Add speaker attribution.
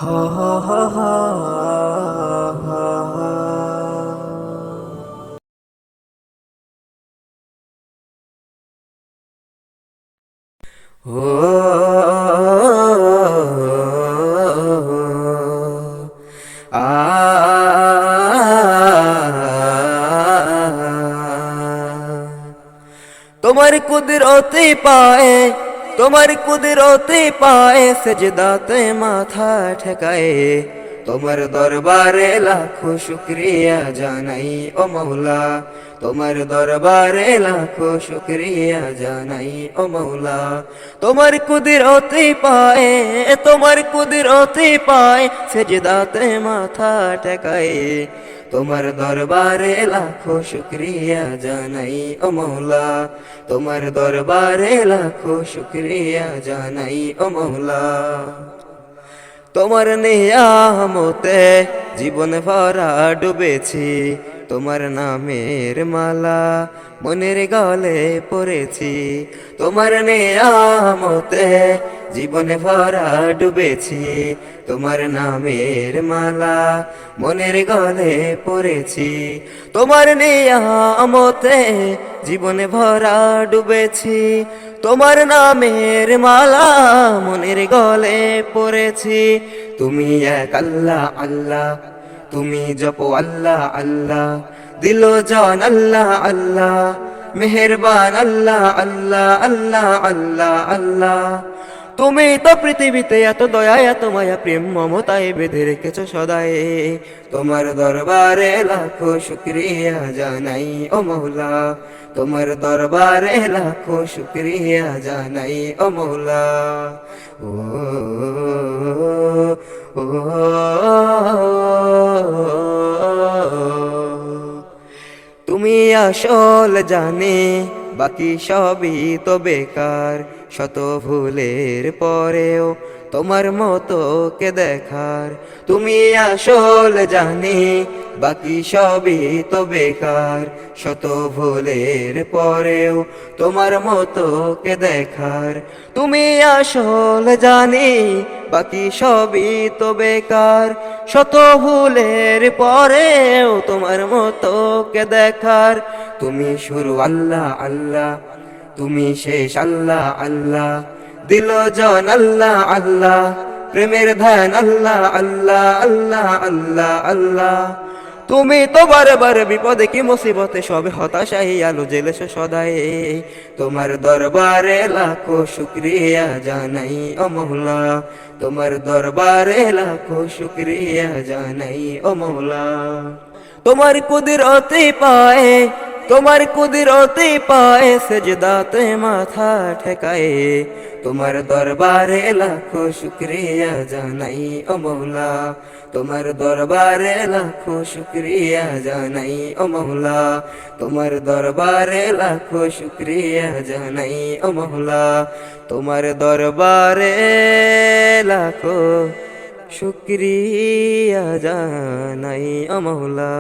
Speaker 1: হা হা হা হা হা হা। ও আ তোমার কুদরতে পায়ে, তোমার কুদরতে পায়ে সেজদাতে মাথা ঠেকায়ে, তোমার দরবারে লাখো শুকরিয়া জানাই ও মৌলা। তোমার দরবারে লাখো শুকরিয়া জানাই ও মৌলা। তোমার কুদরতে পায়ে, তোমার কুদরতে পায়ে সেজদাতে মাথা ঠেকায়ে, তোমার দরবারে লাখো শুকরিয়া জানাই ও মৌলা। তোমার দরবারে লাখো শুকরিয়া জানাই ও মৌলা। তোমার নিয়ামতে জীবন ভরা ডুবেছি, তোমার নামের মালা মনের গলে পড়েছি। তোমার নিয়ামতে জীবন ভরা ডুবেছি, তোমার নামের মালা মনের গলে পড়েছি। তোমার নিয়ামতে জীবন ভরা ডুবেছি, তোমার নামের মালা মনের গলে পড়েছি। তুমি এক আল্লাহ আল্লাহ, তুমি জপো আল্লাহ আল্লাহ, দিল জান আল্লাহ আল্লাহ, মেহেরবান আল্লাহ আল্লাহ আল্লাহ আল্লাহ আল্লাহ। তুমি তো পৃথিবীতে এত দয়া এত মায়া প্রেম মমতায় বেঁধে রেখেছো সদাই, তোমার দরবারে লাখো শুকরিয়া জানাই ও মৌলা। তোমার দরবারে লাখো শুকরিয়া জানাই ও মৌলা। ও ও তুমি আসল জানে বাকি সবই তো বেকার, শত ভুলের পরেও তোমার মতো কে দেখার। তুমি আসল জানে বাকি সবই তো বেকার, শত ভুলের পরেও তোমার মতো কে দেখার। তুমি আসল জানে বাকি সবই তো বেকার, শত ভুলের পরেও তোমার মতো কে দেখার। তুমি শুরু আল্লাহ আল্লাহ, তুমি শেষ আল্লাহ আল্লাহ, দিল জান আল্লাহ আল্লাহ, প্রেমের ধ্যান আল্লাহ আল্লাহ আল্লাহ আল্লাহ আল্লাহ। তুমি তো বারে বারে বিপদে কি মুসিবতে সবে হতাশাই আলো জেলেছো সদাই, তোমার দরবারে লাখো শুকরিয়া জানাই ও মৌলা। তোমার দরবারে লাখো শুকরিয়া জানাই ও মৌলা। তোমার কুদরতে পায়ে, তোমার কুদরতে পায়ে সেজদাতে মাথা ঠেকায়ে, তোমার দরবারে লাখো শুকরিয়া জানাই ও মৌলা। তোমার দরবারে লাখো শুকরিয়া জানাই ও মৌলা। তোমার দরবারে লাখো শুকরিয়া জানাই ও মৌলা। তোমার দরবারে লাখো শুকরিয়া জানাই ও মৌলা।